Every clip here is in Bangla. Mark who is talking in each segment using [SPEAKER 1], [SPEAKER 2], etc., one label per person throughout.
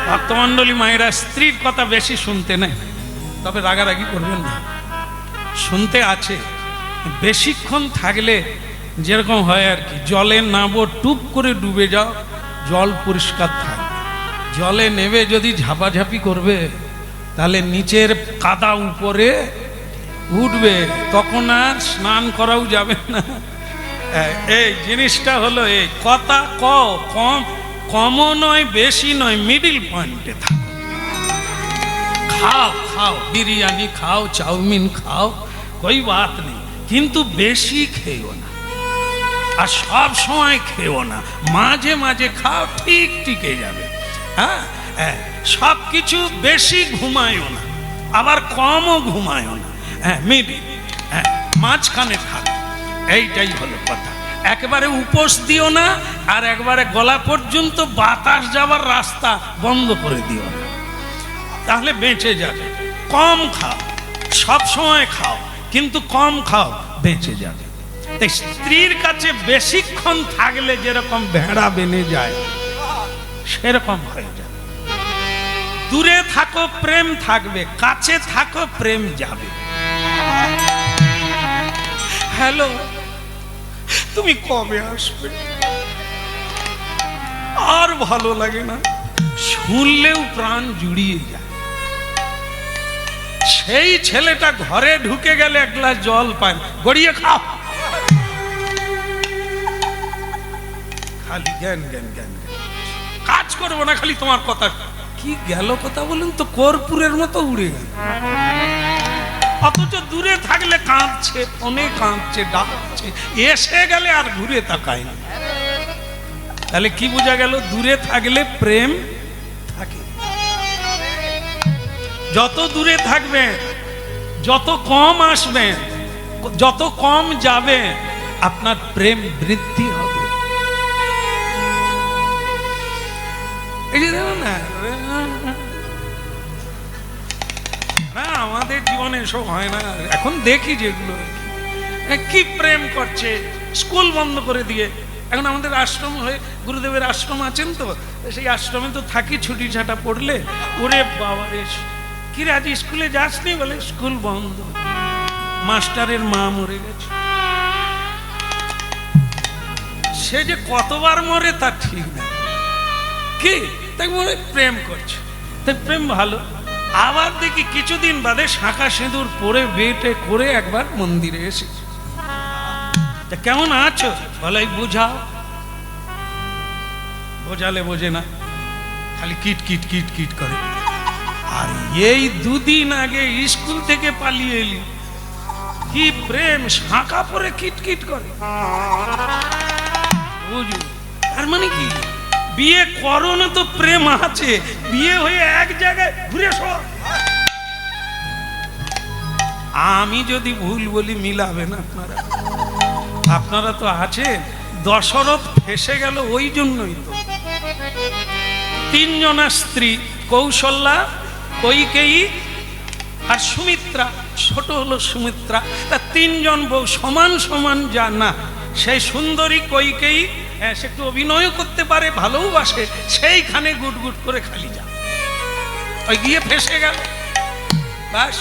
[SPEAKER 1] ভক্তমণ্ডলী মায়েরা, স্ত্রীর কথা বেশি শুনতে নেই, তবে রাগারাগি করবেন না, শুনতে আছে। বেশিক্ষণ থাকলে যেরকম হয় আর কি, জলে নামো টুপ করে ডুবে যাও, জল পরিষ্কার থাকবে। জলে নেবে যদি ঝাপাঝাপি করবে, তাহলে নিচের কাদা উপরে উঠবে, তখন আর স্নান করাও যাবে না। এই জিনিসটা হলো এই কথা, কমও নয় বেশি নয়, মিডিল পয়েন্টে থাকো। খাও খাও, বিরিয়ানি খাও, চাউমিন খাও, কোই বাত নেই, কিন্তু বেশি খেও না, আর সব সময় খেও না, মাঝে মাঝে খাও, ঠিক টিকে যাবে। হ্যাঁ, সব কিছু বেশি ঘুমায়ও না, আবার কমও ঘুমায়ও না, মিডিল, মাঝখানে থাকো, এইটাই হলো কথা। একবারে উপোস দিও না, আর একবারে গলা পর্যন্ত বাতাস যাবার রাস্তা বন্ধ করে দিও না, তাহলে বেঁচে যাবে। কম খাও, সব সময় খাও, কিন্তু কম খাও, বেঁচে যাবে। তাই স্ত্রীর কাছে বেশিক্ষণ থাকলে যেরকম ভেড়া বেনে যায়, সেরকম হয়ে যাবে। দূরে থাকো প্রেম থাকবে, কাছে থাকো প্রেম যাবে। হ্যালো, তুমি কবে আসবে? আর ভালো লাগে না, শুনলেও প্রাণ জুড়িয়ে যায়। সেই ছেলেটা ঘরে ঢুকে গেলে এক গ্লাস জল পায়, গড়িয়ে খাও, খালি জ্ঞান জ্ঞান জ্ঞান, কাজ করবো না, খালি তোমার কথা। কি গেল কথা বলুন তো, কর্পূরের মতো উড়ে গেল। অথচ দূরে থাকলে কাঁদছে, ফোনে কাঁদছে, ডাকছে, এসে গেলে আর ঘুরে তাকায় না। তাহলে কি বোঝা গেল? দূরে থাকলে প্রেম থাকে। যত দূরে থাকবেন, যত কম আসবেন, যত কম যাবে, আপনার প্রেম বৃদ্ধি হবে। এই যে দেখো না, আমাদের জীবনে এসব হয় না। এখন দেখি যেগুলো কি প্রেম করছে, স্কুল বন্ধ করে দিয়ে। এখন আমাদের আশ্রম হয়ে, গুরুদেবের আশ্রম আছেন তো, সেই আশ্রমে তো থাকি, ছুটি ছাটা পড়লে, ওরে বাবা রে, কি রে আজ স্কুলে যাসনি? বলে স্কুল বন্ধ, মাস্টারের মা মরে গেছে। সে যে কতবার মরে তা ঠিক না, কি তাই মনে প্রেম করছে, তাই প্রেম ভালো। আবার দেখি কিছুদিন বাদে শাঁখা সিঁদুর পরে বেটে করে একবার মন্দিরে এসে, কেমন আছো? বলে বুঝাও। বোঝালে বোঝে না, খালি কিট কিট কিট কিট করে। আর এই দুদিন আগে স্কুল থেকে পালিয়ে এলি, কি প্রেম, শাঁখা পরে কিট কিট করে। বুঝু, তার মানে কি, বিয়ে করো না তো প্রেম আছে, বিয়ে হয়ে এক জায়গায় ঘুরে সব। আমি যদি ভুল বলি মিলাবে না আপনারা, আপনারা তো আছেন। দশরথ ফেসে গেল ওই জন্যই তো। তিনজনা স্ত্রী, কৌশল্যা, কৈকেয়ী আর সুমিত্রা, ছোট হলো সুমিত্রা। তা তিনজন বউ সমান সমান যা না, সেই সুন্দরী কৈকেয়ী, সে একটু অভিনয় করতে পারে, ভালোবাসে, সেইখানে গুট গুট করে খালি যা, ওই গিয়ে ফেসে গেল। বাস,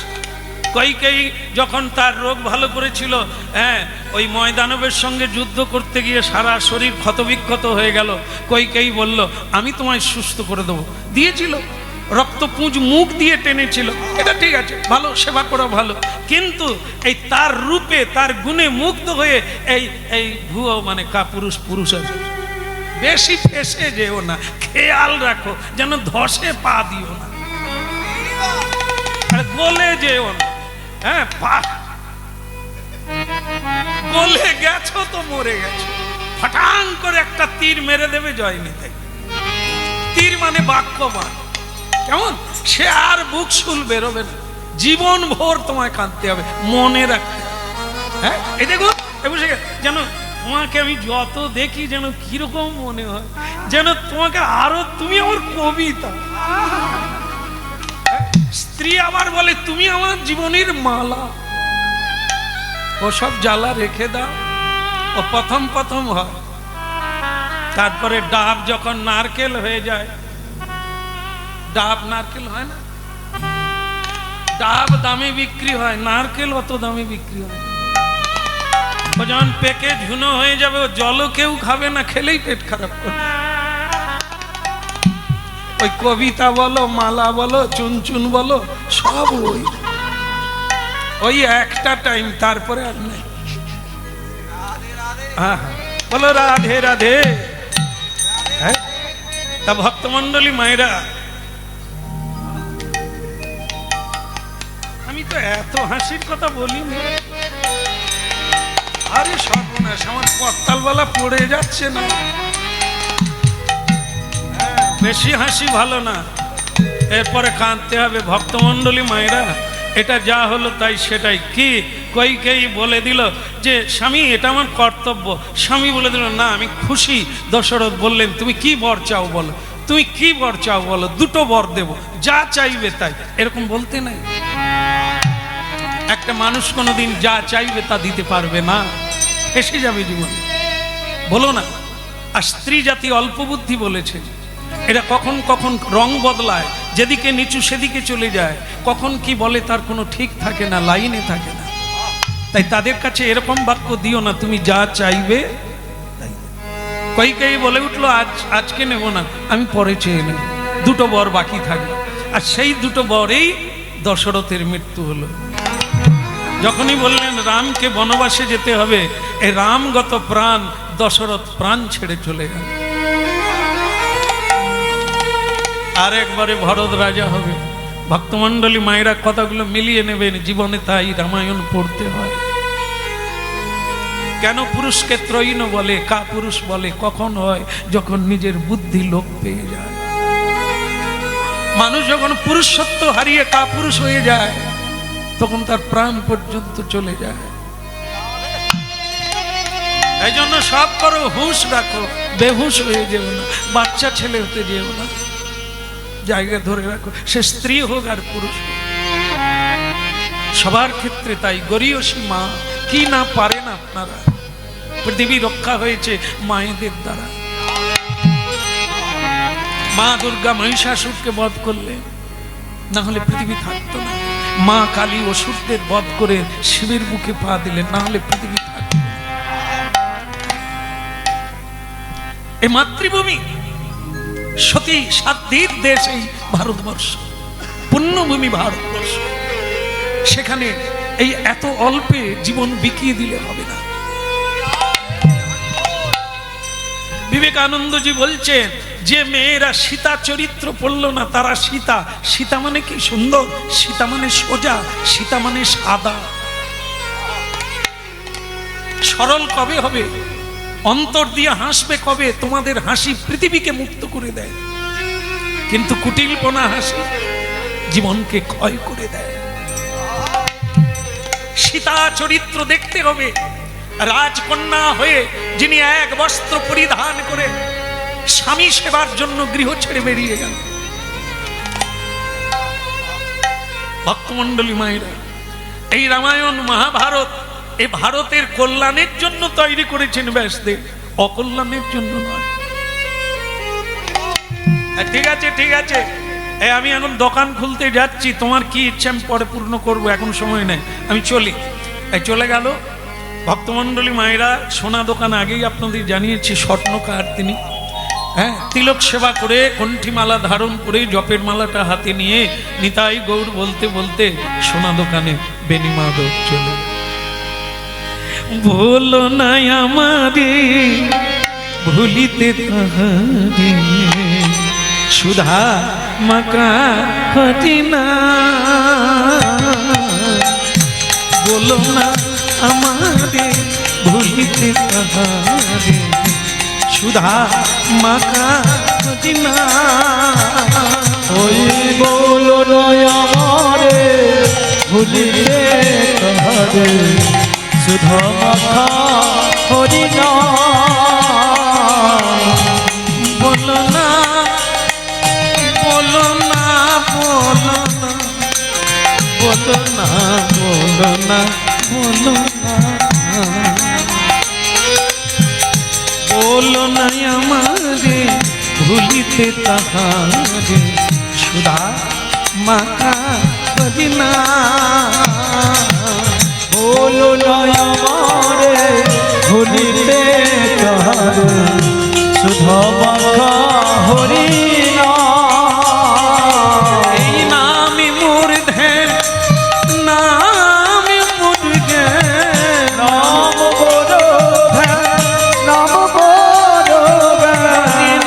[SPEAKER 1] কৈকেয়ী যখন তার রোগ ভালো করেছিল, ওই ময়দানবের সঙ্গে যুদ্ধ করতে গিয়ে সারা শরীর ক্ষতবিক্ষত হয়ে গেল, কৈকেয়ী বলল আমি তোমায় সুস্থ করে দেবো, দিয়েছিল। রক্তপুঁজ মুখ দিয়ে টেনেছিল, এটা ঠিক আছে, ভালো, সেবা করা ভালো। কিন্তু এই তার রূপে, তার গুণে মুগ্ধ হয়ে এই ভুয়ো মানে কাপুরুষ পুরুষ আছে, বেশি ফেসে যেও না, খেয়াল রাখো যেন ধসে পা দিও না, গলে যেও না। হ্যাঁ, পা গলে গেছো তো মরে গেছো, ফটাং করে একটা তীর মেরে দেবে জয় নিতে। তীর মানে বাক্যবান, কেমন, সে আর বুক শুল বেরোবে না, জীবন ভোর তোমায় কাঁদতে হবে, মনে রাখতে। হ্যাঁ, এই দেখো, যেন তোমাকে আমি যত দেখি যেন কিরকম মনে হয়, যেন তোমাকে আরো, তুমি আমার কবিতা। স্ত্রী আবার বলে তুমি আমার জীবনের মালা, ও সব জ্বালা রেখে দাও, ও প্রথম প্রথম হয়, তারপরে ডাব যখন নারকেল হয়ে যায়, ডাব নারকেল হয় না? ডাব দামে বিক্রি হয়, নারকেল অত দামে বিক্রি হয়। ও যখন পেকে ঝুনো হয়ে যাবে, ও জলও কেউ খাবে না, খেলেই পেট খারাপ করবে। ওই কবিতা বলো, মালা বলো, চুনচুন বলো, সব ওই একটা টাইম, তারপরে আর নেই। বলো রাধে রাধে। হ্যাঁ, তা ভক্তমন্ডলী মায়েরা, আমি তো এত হাসির কথা বলিনি। আরে সর্বনাশ, আমার করতালওয়ালা পড়ে যাচ্ছে না। বেশি হাসি ভালো না, এরপরে কাঁদতে হবে। ভক্তমন্ডলী মায়েরা, এটা যা হলো তাই সেটাই। কি কইকেয়ী বলে দিল যে স্বামী এটা আমার কর্তব্য। স্বামী বলে দিল না, আমি খুশি। দশরথ বললেন তুমি কি বর চাও বলো, তুমি কি বর চাও বলো, দুটো বর দেব, যা চাইবে তাই। এরকম বলতে নাই। একটা মানুষ কোনোদিন যা চাইবে তা দিতে পারবে না, এসে যাবে জীবনে, বলো না। আর স্ত্রী জাতি অল্প বুদ্ধি বলেছে, এটা কখন কখন রং বদলায়, যেদিকে নিচু সেদিকে চলে যায়, কখন কি বলে তার কোনো ঠিক থাকে না, লাইনে থাকে না। তাই তাদের কাছে এরকম বাক্য দিও না, তুমি যা চাইবে তাই। কইকেয়ী বলে উঠলো আজকে নেব না, আমি পরে চেয়ে নেব, দুটো বর বাকি থাকবে। আর সেই দুটো বরেই দশরথের মৃত্যু হলো। যখনই বললেন রামকে বনবাসে যেতে হবে, এই রামগত প্রাণ, দশরথ প্রাণ ছেড়ে চলে গেল। আর একবারে ভরত রাজা হবে। ভক্তমন্ডলী মায়েরা কথাগুলো মিলিয়ে নেবেন, জীবনে তাই রামায়ণ পড়তে হয়। কেন পুরুষকে ত্রয়ীন বলে, কা পুরুষ বলে? কখন হয়? যখন নিজের বুদ্ধি লোপ পেয়ে যায়। মানুষ যখন পুরুষত্ব হারিয়ে কা পুরুষ হয়ে যায়, তখন তার প্রাণ পর্যন্ত চলে যায়। এই জন্য সব করো, হুঁশ রাখো, বেহুশ হয়ে যেও না, বাচ্চা ছেলে হতে যেও না, জায়গা ধরে রাখো। সে স্ত্রী হোক আর পুরুষ হোক, সবার ক্ষেত্রে তাই। গরীয়সী মা, কি না পারেন আপনারা? পৃথিবী রক্ষা হয়েছে মায়েদের দ্বারা। মা দুর্গা মহিষাসুরকে বধ করলে, না হলে পৃথিবী থাকতো না। মা কালী অসুরদের বধ করে শিবের বুকে পা দিলেন, না হলে পৃথিবী থাকতো না। এই মাতৃভূমি সতী সাধ্যের দেশ এই ভারতবর্ষ, পুণ্যভূমি ভারতবর্ষ। সেখানে এই এত অল্পে জীবন বিকিয়ে দিলে হবে না। বিবেকানন্দজি বলছেন, যে মেয়েরা সীতা চরিত্র পড়ল না তারা সীতা। সীতা মানে কি সুন্দর, সীতা মানে সোজা, সীতা মানে সাদা। সরল কবে হবে? অন্তর দিয়ে হাসবে কবে? তোমাদের হাসি পৃথিবীকে মুক্ত করে দেয়, কিন্তু কুটিলপনা হাসি জীবনকে ক্ষয় করে দেয়। সীতা চরিত্র দেখতে হবে। রাজকন্যা হয়ে যিনি এক বস্ত্র পরিধান করে স্বামী সেবার জন্য গৃহ ছেড়ে বেরিয়ে গেল। ভক্তমন্ডলী মায়েরা, এই রামায়ণ মহাভারত এই ভারতের কল্যাণের জন্য তৈরি করেছেন ব্যাসদেব, অকল্যাণের জন্য নয়। ঠিক আছে, ঠিক আছে, আমি এখন দোকান খুলতে যাচ্ছি, তোমার কি ইচ্ছা আমি পরে পূর্ণ করবো, এখন সময় নেই, আমি চলি। চলে গেল। ভক্তমন্ডলী মায়েরা, সোনা দোকান আগেই আপনাদের জানিয়েছি, স্বর্ণকার তিনি। হ্যাঁ, তিলক সেবা করে, কণ্ঠিমালা ধারণ করে, জপের মালাটা হাতে নিয়ে নিতাই গৌর বলতে বলতে সোনা দোকানে বেনিমাধব চলে। বলো না আমারে ভুলিতে তাহারে, সুধা মাকা হরিনা। বলো না আমারে ভুলিতে তাহারে, সুধা মাকা হরিনা।
[SPEAKER 2] ওই বলো নয় আমারে ভুলিতে তাহারে, সুধা মাখা হরিনা।
[SPEAKER 1] বলো না, বলো না, বলো না, বলো না, বলো না, বলো না, বলো না আমারে ভুলিতে তাহারে, সুধা মাখা মদিনা
[SPEAKER 2] বলো নয় আমারে ভুলিতে কাহারে সুধা মাখা হরি
[SPEAKER 1] এই নামি মোর ধ্যান নামি মোর জ্ঞান
[SPEAKER 2] নাম বড় ধ্যান নাম বড় জ্ঞান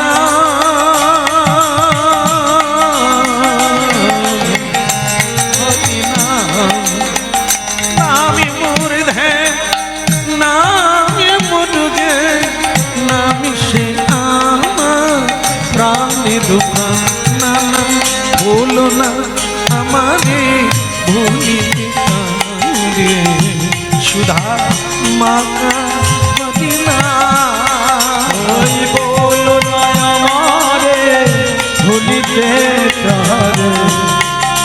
[SPEAKER 1] নামি মোর ধ্যান নামি মোর জ্ঞান নামি সে আমার প্রাণের দোকান নানা বলো না আমারে ভুলিতে কাঁদে সুধা মাখা মদিনা
[SPEAKER 2] ওই বলো নয় আমারে ভুলিতে কাহারে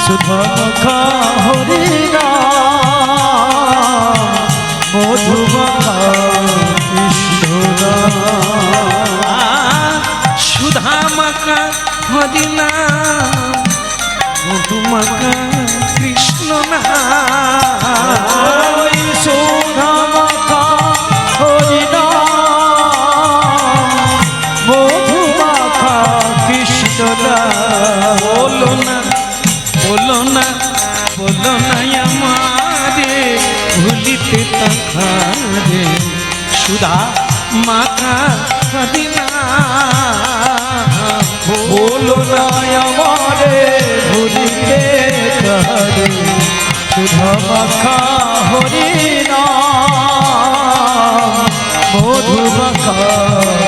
[SPEAKER 2] সুধা মাখা হরি মধু মাখা কৃষ্ণ
[SPEAKER 1] সুধা মাখা মদিনা মধু মাখা কৃষ্ণ না
[SPEAKER 2] ওই সুধা মাখা হরি মধু মাখা কৃষ্ণ
[SPEAKER 1] বলো না বলো না বলো না আমারে ভুলিতে তাহারে সুধা মাখা মদিনা
[SPEAKER 2] বলো না আমারে ভুলিতে কাহারে সুধা মাখা হরি মধু মাখা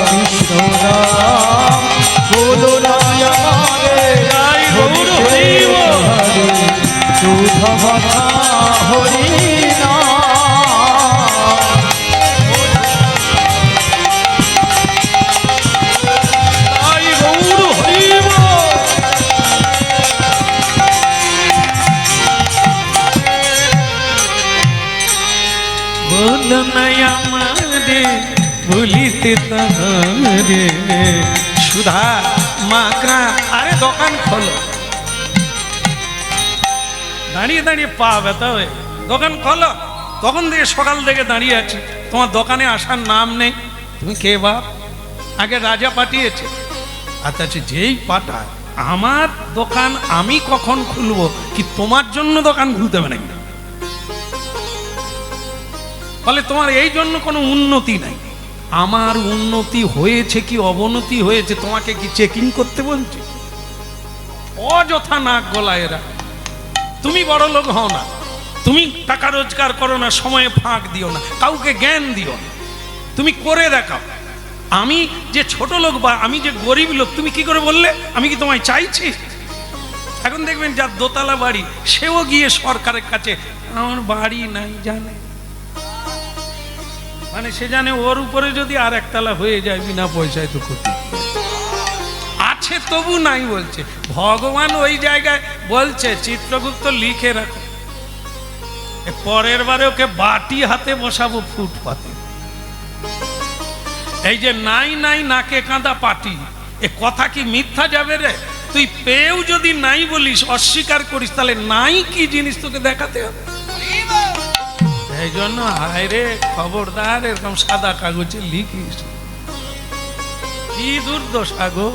[SPEAKER 2] কৃষ্ণ বলো না আমারে ভুলিতে কাহারে সুধা মাখা হরি
[SPEAKER 1] আই গৌর হরিব বলো না আমারে ভুলিতে তাহারে সুধা মাখা আরে দোকান খোলো দাঁড়িয়ে দাঁড়িয়ে পা ব্যথা হয়ে দোকান খোলো তখন থেকে সকাল থেকে দাঁড়িয়ে আছি তোমার দোকানে আসার নাম নেই তুমি কে বাপ আগে রাজা পাঠিয়েছে আচ্ছা যেই পাঠায় আমার দোকান আমি কখন খুলবো কি তোমার জন্য দোকান খুলতে হবে নাকি ফলে তোমার এই জন্য কোনো উন্নতি নাই আমার উন্নতি হয়েছে কি অবনতি হয়েছে তোমাকে কি চেকিং করতে বলছে অযথা নাক গলায় এরা তুমি বড় লোক হও না তুমি টাকা রোজগার করো না সময়ে ফাঁক দিও না কাউকে জ্ঞান দিও না তুমি করে দেখাও আমি যে ছোট লোক বা আমি যে গরিব লোক তুমি কি করে বললে আমি কি তোমায় চাইছি এখন দেখবেন যার দোতলা বাড়ি সেও গিয়ে সরকারের কাছে আমার বাড়ি নাই জানে মানে সে জানে ওর উপরে যদি আর একতলা হয়ে যায় বিনা পয়সায় তো ক্ষতি আছে তবু নাই বলছে ভগবান ওই জায়গায় বলছে চিত্রগুপ্ত লিখে রাখো পরের বারে ওকে বাটি হাতে বসাবো ফুটপাতে এই যে নাই নাই নাকে কাঁদা পাটি এ কথা কি মিথ্যা যাবে রে তুই পেয়েও যদি নাই বলিস অস্বীকার করিস তাহলে নাই কি জিনিস তোকে দেখাতে হবে এই জন্য হায় রে খবরদার এরকম সাদা কাগজে লিখিস কি দুর্দশা গো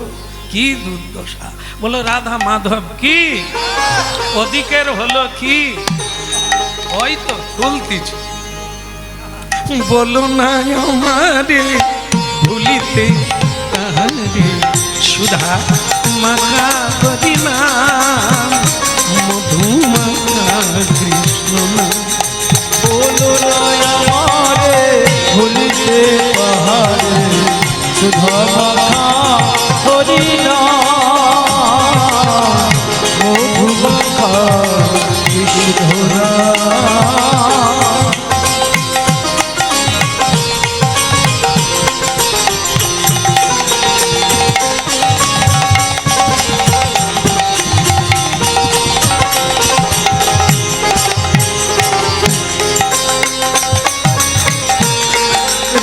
[SPEAKER 1] কি দুর্দশা বলো রাধা মাধব কি ওদিকের হলো কি ওই তো তুলতিছে বলো না আমারে ভুলিতে তাহারে সুধা মাখা মদিনা মধু মাখা কৃষ্ণ
[SPEAKER 2] বলো না আমারে ভুলিতে কাহারে সুধা মাখা হরি মধু মাখা কৃষ্ণ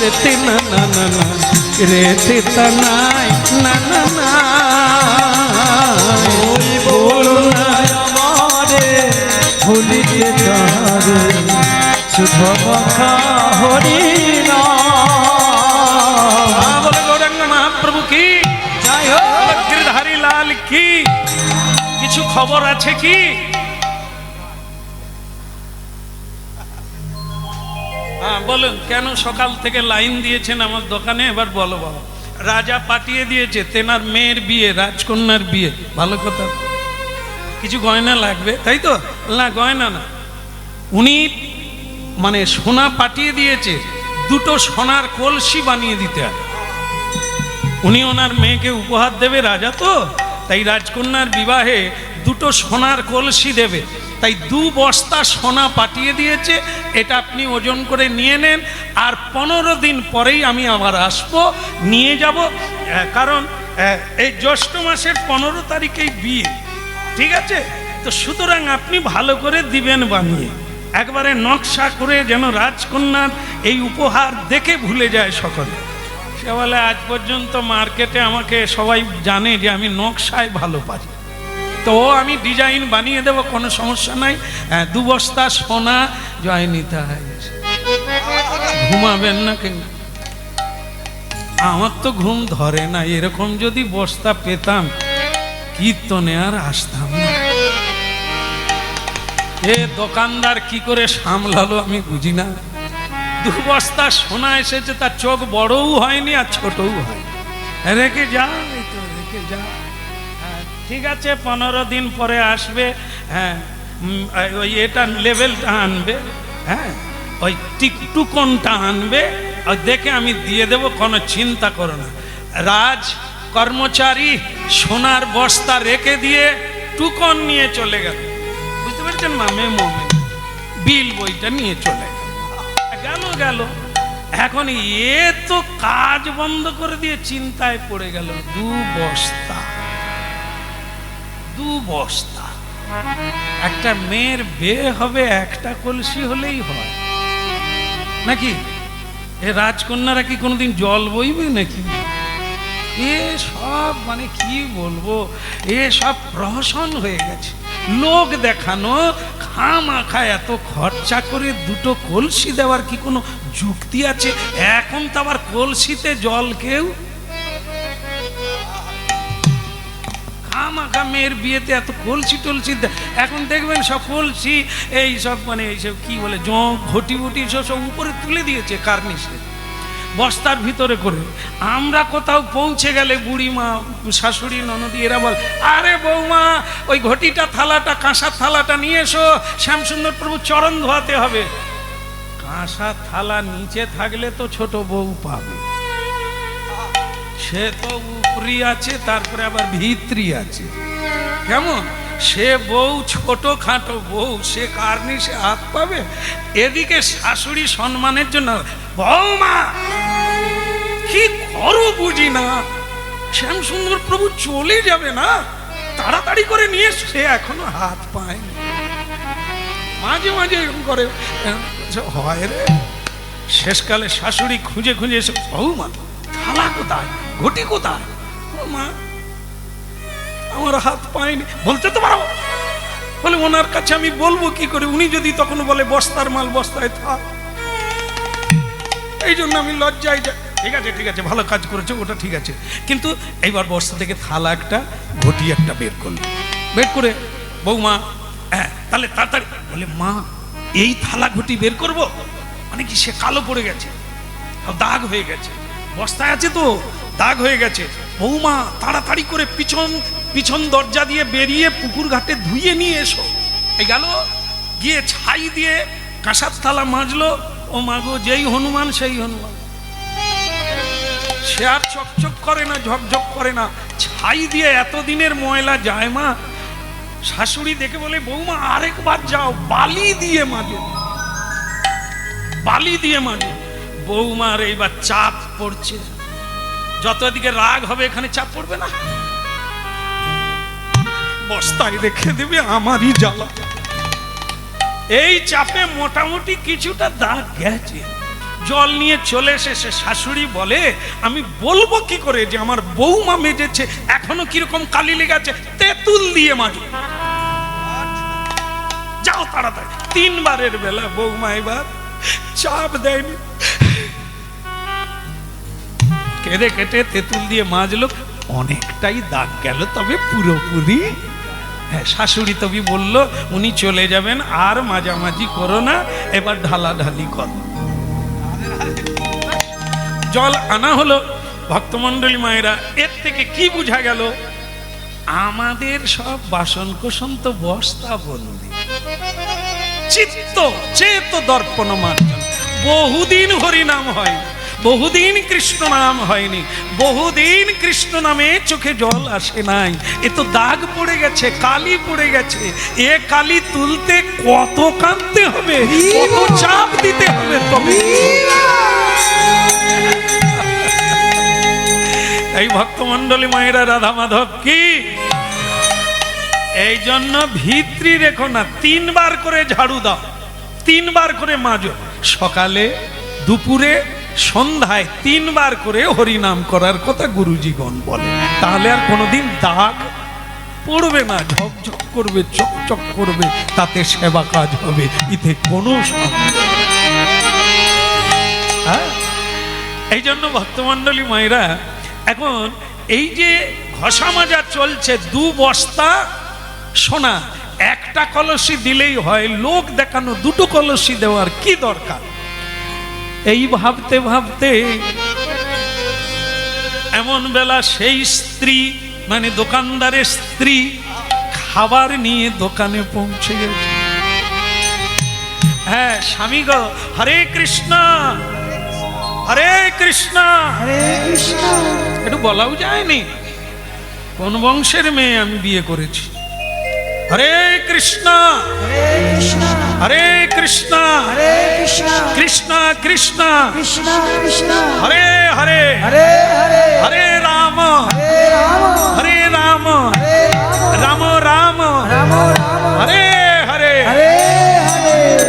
[SPEAKER 1] রেতে না না না না রেতে তা নাই না না না
[SPEAKER 2] ওই ভুলিতে তাহারে শুধু মাখা হরি নাম।
[SPEAKER 1] বলে গৌরাঙ্গ মহাপ্রভু কি,
[SPEAKER 2] জয় হোক।
[SPEAKER 1] গিরধারী লাল কি। কিছু খবর আছে কি? হ্যাঁ বলুন, কেন সকাল থেকে লাইন দিয়েছেন আমার দোকানে? এবার বলো বাবা। রাজা পাঠিয়ে দিয়েছে তেনার মেয়ের বিয়ে, রাজকন্যার বিয়ে। ভালো কথা। কিছু গয়না লাগবে তাই তো? না গয়না না, উনি মানে সোনা পাঠিয়ে দিয়েছে, দুটো সোনার কলসি বানিয়ে দিতে হবে। উনি ওনার মেয়েকে উপহার দেবে, রাজা তো, তাই রাজকন্যার বিবাহে দুটো সোনার কলসি দেবে, তাই 2 বস্তা সোনা পাঠিয়ে দিয়েছে। এটা আপনি ওজন করে নিয়ে নেন, আর 15 দিন পরেই আমি আবার আসবো, নিয়ে যাব। কারণ এই জ্যৈষ্ঠ মাসের 15 তারিখেই বিয়ে, ঠিক আছে? তো সুতরাং আপনি ভালো করে দিবেন বানিয়ে, একবারে নকশা করে, যেন রাজকন্যার এই উপহার দেখে ভুলে যায় সকলে। সে বলে আজ পর্যন্ত মার্কেটে আমাকে সবাই জানে যে আমি নকশায় ভালো পারি, তো আমি ডিজাইন বানিয়ে দেবো, কোনো সমস্যা নাই। 2 বস্তা সোনা জয় নিতে হয়। ঘুমাবেন না কেন? আমার তো ঘুম ধরে না, এরকম যদি বস্তা পেতাম কীর্তনে আর আসতাম না। এ দোকানদার কি করে সামলালো আমি বুঝি না। 2 বস্তা সোনা এসেছে, তার চোখ বড়ও হয়নি আর ছোটও হয়। রেখে যা, এই তো রেখে যা। ঠিক আছে, 15 দিন পরে আসবে। হ্যাঁ, ওই এটা লেভেলটা আনবে, হ্যাঁ ওই টিকটুকনটা আনবে, আর দেখে আমি দিয়ে দেব, কোনো চিন্তা করো না। রাজ কর্মচারী সোনার বস্তা রেখে দিয়ে টুকন নিয়ে চলে গেল। বুঝতে পেরেছেন মা? মেমো বিল বইটা নিয়ে চলে গেল। এখন এ তো কাজ বন্ধ করে দিয়ে চিন্তায় পড়ে গেল। 2 বস্তা। একটা মেয়ের বিয়ে হবে, একটা কলসি হলেই হয় নাকি? এ রাজকন্যারা কি কোনোদিন জল বইবে নাকি? এ সব মানে কি বলবো, এ সব প্রহসন হয়ে গেছে, লোক দেখানো। খামাখা এত খরচা করে 2টো কলসি দেওয়ার কি কোনো যুক্তি আছে? এখন তো আবার কলসিতে জল কেউ খামাখা মেয়ের বিয়েতে এত কলসি টলসি। এখন দেখবেন সব কলসি এই সব মানে এইসব কি বলে জং ঘটি বুটি সব উপরে তুলে দিয়েছে কার্নিশে, বস্তার ভিতরে করে। আমরা কোথাও পৌঁছে গেলে বুড়িমা, শাশুড়ি, ননদি এরা বল, আরে বৌমা ওই ঘটিটা থালাটা, কাঁসার থালাটা নিয়ে এসো, শ্যামসুন্দর প্রভু চরণ ধোয়াতে হবে। কাঁসার থালা নিচে থাকলে তো ছোট বউ পাবে, সে তো উপরি আছে, তারপরে আবার ভিতরি আছে। কেমন সে বউ, ছোট খাটো বউ, সে কার্নিশে হাত পাবে। এদিকে শাশুড়ি সম্মানের জন্য, বৌমা কি করো বুঝি না, শ্যামসুন্দর প্রভু চলে যাবে না, তাড়াতাড়ি করে নিয়ে। সে এখনো হাত পায়নি। মাঝে মাঝে এরকম করে হয় রে। শেষকালে শাশুড়ি খুঁজে খুঁজে এসে, বৌমা থালা কোথায়, ঘটি কোথায়? মা আমার হাত পায়নি। বলতে তো পারো। বলে ওনার কাছে আমি বলবো কি করে? উনি যদি তখন বলে বস্তার মাল বস্তায় থাক, এই জন্য আমি লজ্জায় যাই। ঠিক আছে ভালো কাজ করেছে, ওটা ঠিক আছে। কিন্তু এইবার বস্তা থেকে থালা একটা, ঘটি একটা বের করলো। বের করে বৌমা, হ্যাঁ তাহলে তাড়াতাড়ি। বলে মা এই থালা ঘটি বের করব মানে কি? সে কালো পড়ে গেছে, দাগ হয়ে গেছে, বস্তায় আছে তো দাগ হয়ে গেছে। বৌমা তাড়াতাড়ি করে পিছন দরজা দিয়ে বেরিয়ে পুকুর ঘাটে ধুয়ে নিয়ে এসো। এই গেল, গিয়ে ছাই দিয়ে কাঁসার থালা মাজলো। ও মাগো, যেই হনুমান সেই হনুমান। সে আর চকচক করে না, ঝকঝক করে না, ছাই দিয়ে এতদিনের ময়লা যায় মা। শাশুড়ি দেখে বলে, বৌমা আরেকবার যাও, বালি দিয়ে মাজো, বালি দিয়ে মাজো। বৌমার এইবার চাপ পড়ছে, যত দিকে রাগ হবে এখানে চাপ পড়বে না, বস্তায় রেখে দেবে, আমারই জ্বালা। এই চাপে মোটামুটি কিছুটা দাগ গেছে। জল নিয়ে চলে এসে শাশুড়ি বলে, আমি বলবো কি করে যে আমার বৌমা মেজেছে, এখনো কিরকম কালি লেগে আছে, তেঁতুল দিয়ে মাজো। যাও তাড়াতাড়ি। 3 বারের বেলা বৌমা এবার চাপ দেয়নি, কেঁদে কেটে তেঁতুল দিয়ে মাজলো, অনেকটাই দাগ গেল, তবে পুরোপুরি। হ্যাঁ, শাশুড়ি তবে বলল উনি চলে যাবেন, আর মাঝামাঝি করো না, এবার ঢালাঢালি করো। জল আনা হলো। ভক্তমণ্ডলী মায়েরা, এর থেকে কি বোঝা গেল? আমাদের সব বাসন কোসন তো বস্তা বন্দি, চিত্ত চেত দর্পণ মার্জন। বহুদিন হরিনাম হয়, বহুদিন কৃষ্ণ নাম হয়নি, বহুদিন কৃষ্ণ নামে চোখে জল আসে নাই। এ তো দাগ পড়ে গেছে, কালি পড়ে গেছে। এ কালি তুলতে কত কাঁদতে হবে, কত চাপ দিতে হবে তবে। এই ভক্তমণ্ডলী মায়েরা, রাধা মাধব কি, এই জন্য ভিত্রি রেখো না, 3 বার করে ঝাড়ু দাও, 3 বার করে মাজো, সকালে দুপুরে সন্ধ্যায় 3 বার করে হরিনাম করার কথা গুরুজিগণ বলে। তাহলে আর কোনোদিন দাগ পড়বে না, ঝকঝক করবে, চকচক করবে, তাতে সেবা কাজ হবে, এতে কোনো সন্দেহ নেই। হ্যাঁ, এই জন্য ভক্তমণ্ডলী মায়েরা, এখন এই যে ঘষা মাজা চলছে, 2 বস্তা সোনা, একটা কলসি দিলেই হয়, লোক দেখানো 2টো কলসি দেওয়ার কি দরকার? এই ভাবতে ভাবতে এমন বেলা সেই স্ত্রী, মানে দোকানদারের স্ত্রী, খাবার নিয়ে দোকানে পৌঁছে গেছে। হ্যাঁ, স্বামী গো, হরে কৃষ্ণ হরে কৃষ্ণ
[SPEAKER 2] হরে কৃষ্ণ।
[SPEAKER 1] একটু বলাও যায়নি কোন বংশের মেয়ে আমি বিয়ে করেছি। হরে কৃষ্ণ
[SPEAKER 2] হরে কৃষ্ণ
[SPEAKER 1] হরে কৃষ্ণ
[SPEAKER 2] হরে কৃষ্ণ
[SPEAKER 1] কৃষ্ণ কৃষ্ণ
[SPEAKER 2] কৃষ্ণ কৃষ্ণ
[SPEAKER 1] হরে হরে
[SPEAKER 2] হরে হরে
[SPEAKER 1] হরে রাম
[SPEAKER 2] হরে রাম
[SPEAKER 1] হরে রাম
[SPEAKER 2] হরে
[SPEAKER 1] রাম রাম
[SPEAKER 2] রাম রাম
[SPEAKER 1] হরে হরে।
[SPEAKER 2] হরে হরে।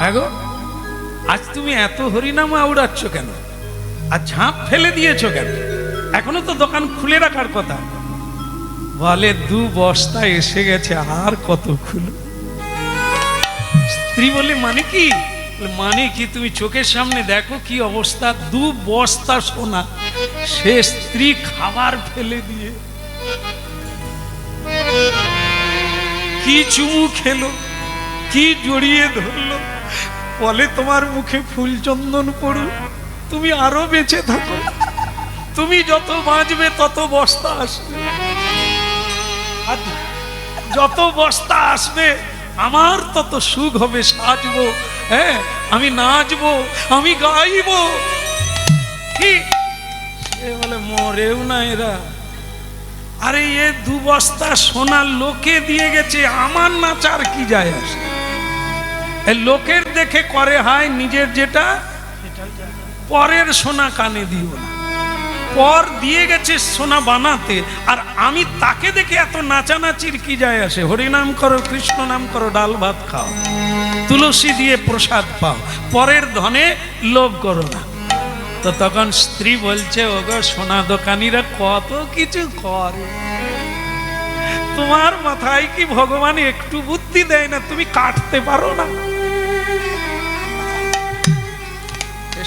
[SPEAKER 1] আগো, আজ তুমি এত হরিনাম আউড়াচ্ছ কেন? আর ঝাঁপ ফেলে দিয়েছো কেন? এখনো তো দোকান খুলে রাখার কথা। বলে 2 বস্তা এসে গেছে, আর কত খুলো? স্ত্রী বলে মানে কি? মানে কি, তুমি চোখের সামনে দেখো কি অবস্থা, 2 বস্তা সোনা। সে স্ত্রী খাবার ফেলে দিয়ে কি চুমু খেলো, কি জড়িয়ে ধরলো, বলে তোমার মুখে ফুল চন্দন পড়ুক, তুমি আরো বেঁচে থাকো, তুমি যত বাঁচবে তত বস্তা আসবে, আর যত বস্তা আসবে আমার তত সুখ হবে, সাজবো, হ্যাঁ, আমি নাচবো, আমি গাইবো। কি সে বলে মরেও না এরা। আরে এ 2 বস্তা সোনা লোকে দিয়ে গেছে, আমার নাচার কি যায় আসে? লোকের দেখে করে হয়, নিজের যেটা পরের সোনা কানে দিও না। পর দিয়ে গেছে সোনা বানাতে, আর আমি তাকে দেখে এত নাচানাচির কি যায় আসে? হরিনাম করো, কৃষ্ণ নাম করো, ডাল ভাত খাও, তুলসী দিয়ে প্রসাদ পাও, পরের ধনে লোভ করো না। তো তখন স্ত্রী বলছে, ওগো সোনা দোকানিরা কত কিছু করে, তোমার মাথায় কি ভগবান একটু বুদ্ধি দেয় না? তুমি কাটতে পারো না?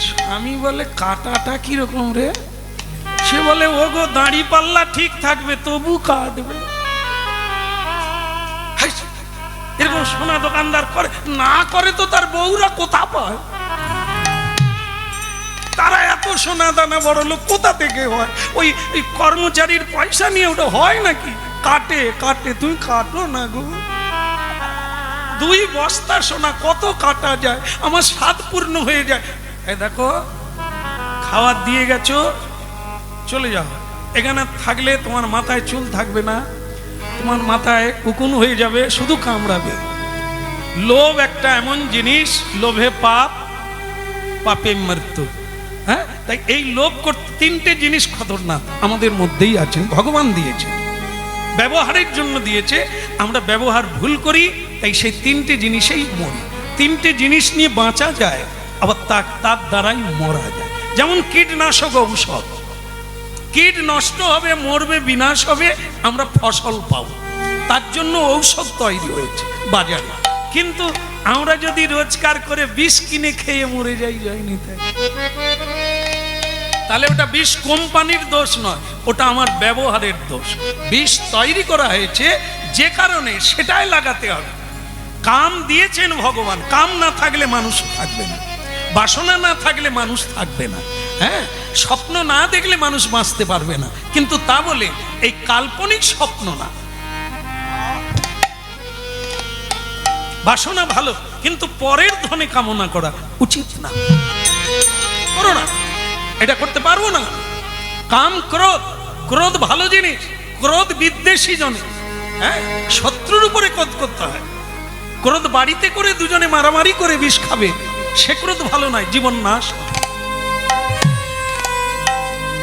[SPEAKER 1] স্বামী বলে কাটাটা কিরকম রে? সে বলে, ওগো দাড়ি পাল্লা ঠিক থাকবে তবু কাটবে। এরকম সোনা দোকানদার করে না, করে তো তার বউরা কোথা পায়? তারা এত সোনা দানা বড় লোক কোথা থেকে হয়? ওই কর্মচারীর পয়সা নিয়ে ওটা হয় নাকি? কাটে কাটে, তুমি কাটো না গো। 2 বস্তা সোনা কত কাটা যায়, আমার স্বাদ পূর্ণ হয়ে যায়। এই দেখো, খাবার দিয়ে গেছো, চলে যাও। এখানে থাকলে তোমার মাথায় চুল থাকবে না, তোমার মাথায় উকুন হয়ে যাবে, শুধু কামড়াবে। লোভ একটা এমন জিনিস, লোভে পাপ, পাপে মৃত্যু। হ্যাঁ, তাই এই লোভ করতে 3টে জিনিস খতরনাক আমাদের মধ্যেই আছে, ভগবান দিয়েছে, ব্যবহারের জন্য দিয়েছে। আমরা ব্যবহার ভুল করি, তাই সেই 3টে জিনিসেই মরি। 3টে জিনিস নিয়ে বাঁচা যায়, আবার তার দ্বারাই মরা যায়। যেমন কীটনাশক ঔষধ, কীট নষ্ট হবে, মরবে, বিনাশ হবে, আমরা ফসল পাবো। তার জন্য ঔষধ তৈরি হয়েছে বাজারে। কিন্তু আমরা যদি রোজগার করে বিষ কিনে খেয়ে মরে যাইনি তাই, তাহলে ওটা বিষ কোম্পানির দোষ নয়, ওটা আমার ব্যবহারের দোষ। বিষ তৈরি করা হয়েছে যে কারণে সেটাই লাগাতে হবে। কাম দিয়েছেন ভগবান, কাম না থাকলে মানুষ থাকবে না, বাসনা না থাকলে মানুষ থাকবে না, হ্যাঁ, স্বপ্ন না দেখলে মানুষ বাঁচতে পারবে না। কিন্তু তা বলে এই কাল্পনিক স্বপ্ন না। বাসনা ভালো, কিন্তু পরের ধনে কামনা করা উচিত না, করো না, এটা করতে পারবো না। কাম ক্রোধ, ক্রোধ ভালো জিনিস, ক্রোধ বিদ্বেষী জনে, হ্যাঁ, শত্রুর উপরে ক্রোধ করতে হয়। ক্রোধ বাড়িতে করে দুজনে মারামারি করে বিষ খাবে, সে ক্রোধ ভালো নয়, জীবন নাশ।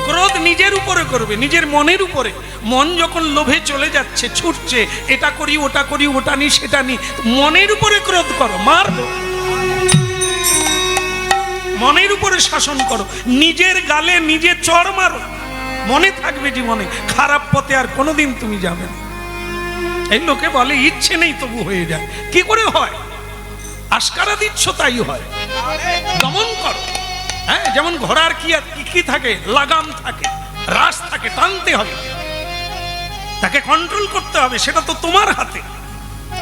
[SPEAKER 1] ক্রোধ নিজের উপরে করবে, নিজের মনের উপরে। মন যখন লোভে চলে যাচ্ছে, ছুটছে, এটা করি ওটা করি, ওটা নি সেটা নি, মনের উপরে ক্রোধ করো, মারবো, মনের উপরে শাসন করো, নিজের গালে নিজে চড় মারো, মনে থাকবে জীবনে খারাপ পথে আর কোনোদিন তুমি যাবে না। এই লোকে বলে ইচ্ছে নেই তবু হয়ে যায়, কি করে হয়? আস্কারা দিচ্ছ তাই হয়, দমন করো। হ্যাঁ, যেমন ঘোড়ার কি থাকে, লাগাম থাকে, রাস থাকে, টানতে হবে, তাকে কন্ট্রোল করতে হবে, সেটা তো তোমার হাতে।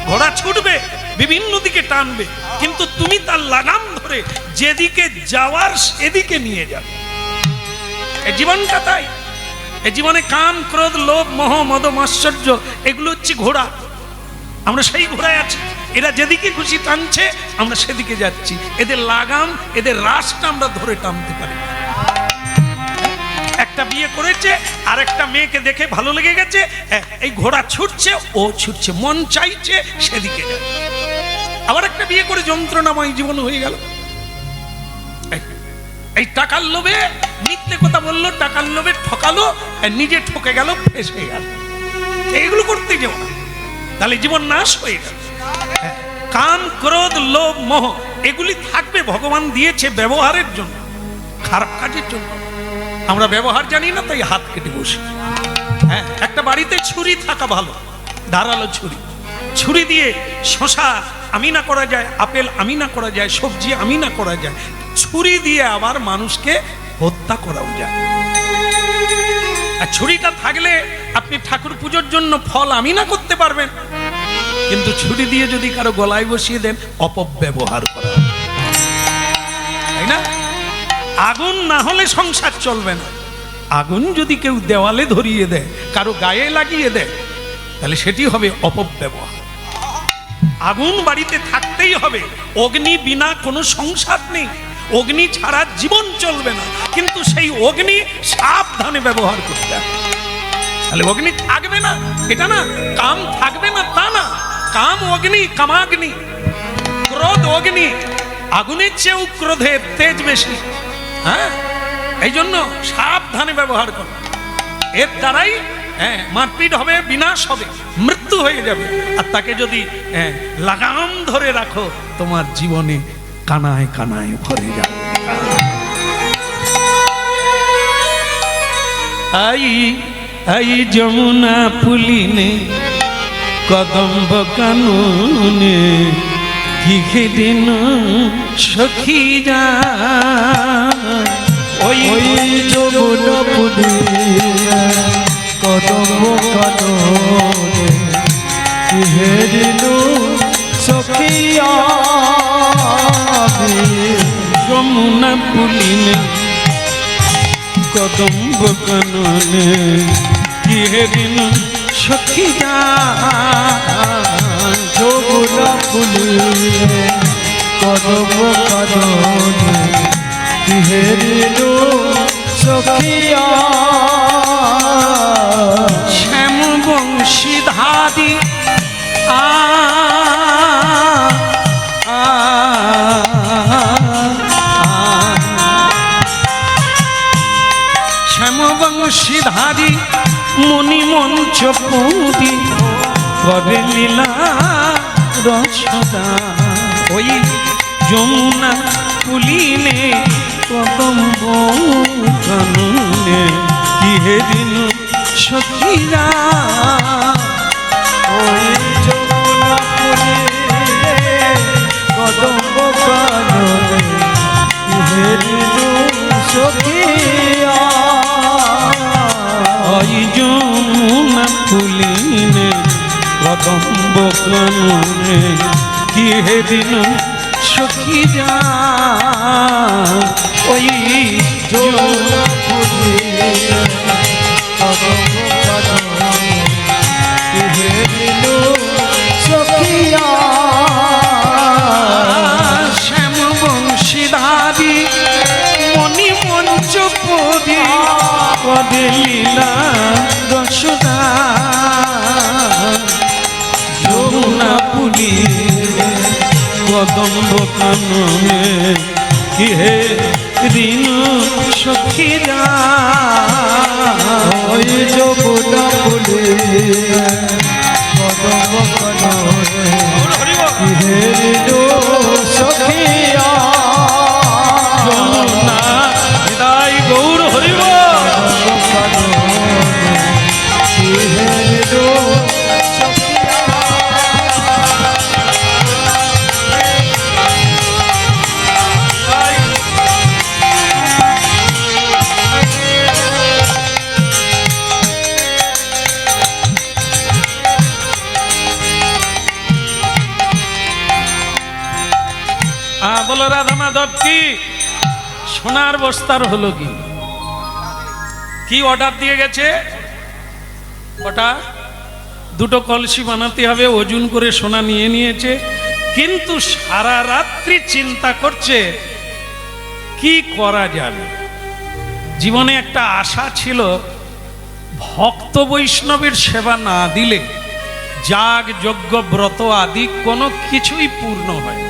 [SPEAKER 1] ঘোড়া ছুটবে, বিভিন্ন দিকে টানবে, কিন্তু তুমি তার লাগাম ধরে যেদিকে যাওয়ার সেদিকে নিয়ে যাবে। এই জীবনটা তাই। এই জীবনে কাম ক্রোধ লোভ মোহ মদ মাশ্চর্য, এগুলো হচ্ছে ঘোড়া। আমরা সেই ঘোড়ায় আছি, এরা যেদিকে খুশি টানছে, আমরা সেদিকে যাচ্ছি। এদের লাগাম, এদের রাসটা আমরা ধরে টানতে পারি। একটা বিয়ে করেছে, আর একটা মেয়েকে দেখে ভালো লেগে গেছে, এই ঘোড়া ছুটছে, ও ছুটছে, মন চাইছে সেদিকে যায়। আবার একটা বিয়ে করে যন্ত্রণাময় জীবন হয়ে গেল। এই টাকার লোভে মিথ্যে কথা বললো, টাকার লোভে ঠকালো, নিজে ঠকে গেল, ফেঁসে গেল। এইগুলো করতে যাও না, তাহলে জীবন নাশ হয়ে গেল। কাম ক্রোধ লোভ মোহ এগুলি থাকবে, ভগবান দিয়েছে ব্যবহারের জন্য, খারাপ কাজের জন্য। আমরা ব্যবহার জানি না, তাই হাত কেটে বসি। হ্যাঁ, একটা বাড়িতে ছুরি থাকা ভালো, ধারালো ছুরি। ছুরি দিয়ে শশা আমিনা করা যায়, আপেল আমিনা করা যায়, সবজি আমিনা করা যায়। ছুরি দিয়ে আবার মানুষকে হত্যা করাও যায়। আর ছুরিটা থাকলে আপনি ঠাকুর পুজোর জন্য ফল আমিনা করতে পারবেন, কিন্তু ছুরি দিয়ে যদি কারো গলায় বসিয়ে দেন, অপব্যবহার করা, তাই না? আগুন না হলে সংসার চলবে না। আগুন যদি কেউ দেওয়ালে ধরিয়ে দেয়, কারো গায়ে লাগিয়ে দেয়, তাহলে সেটি হবে অপব্যবহার। আগুন বাড়িতে থাকতেই হবে, অগ্নি বিনা কোনো সংসার নেই, অগ্নি ছাড়া জীবন চলবে না। কিন্তু সেই অগ্নি সাবধানে ব্যবহার করতে হবে, তাহলে অগ্নি থাকবে না। এটা না কাম থাকবে না তা না, কাম অগ্নি, কামাগ্নি, ক্রোধ অগ্নি, আগুনের চেয়েও ক্রোধের তেজ বেশি। হ্যাঁ, এই জন্য সাবধানে ব্যবহার করো। এর দ্বারাই মারপিট হবে, বিনাশ হবে, মৃত্যু হয়ে যাবে। আর তাকে যদি লাগাম ধরে রাখো, তোমার জীবনে কানায় কানায় ভরে যাবে। আই যমুনা পুলিনে কদম্ব কাননে কি দিন সখী যা, ওই যমুনা পুলিনে কদম্ব কাননে কি দিন সখী, যমুনা পুলিনে কদম্ব কাননে কি দিন সখী যা,
[SPEAKER 2] যমুনা পুলিনে কদম্ব কাননে কি দিন সখী,
[SPEAKER 1] শ্যাম বংশীধারী শ্যামবংশীধারী মণি মঞ্চ পুঁতি করে লীলা রসদা, ওই যমুনা পুলিনে কদম্ব কাননে কি দিন সখীরা, ওই দিনে কদম্ব কাননে কি হে দিন সখী যা ওই
[SPEAKER 2] যমুনা ফুলিয়ে কদম্ব কাননে কি হে দিন সখিয়া
[SPEAKER 1] শ্যাম বংশীধারী মণি মঞ্চ পদী পদে লীলা রসদা যমুনা পুলিয়ে কদম্ব কাননে কি হে ঋণ সখীরা
[SPEAKER 2] ওই যমুনা ফুলিয়ে কদম্ব কাননে কি হে দিন সখিয়া
[SPEAKER 1] যমুনা হৃদয় গৌর হরিব
[SPEAKER 2] কি হে দিন সখিয়া
[SPEAKER 1] বলো রাধা মাধব কি সোনার বস্তার হলো কি কি অর্ডার দিয়ে গেছে ওটা দুটো কলসি বানাতে হবে ওজন করে সোনা নিয়ে নিয়েছে কিন্তু সারা রাত্রি চিন্তা করছে কি করা যাবে জীবনে একটা আশা ছিল ভক্ত বৈষ্ণবের সেবা না দিলে যাগ যজ্ঞ ব্রত আদি কোনো কিছুই পূর্ণ হয় না।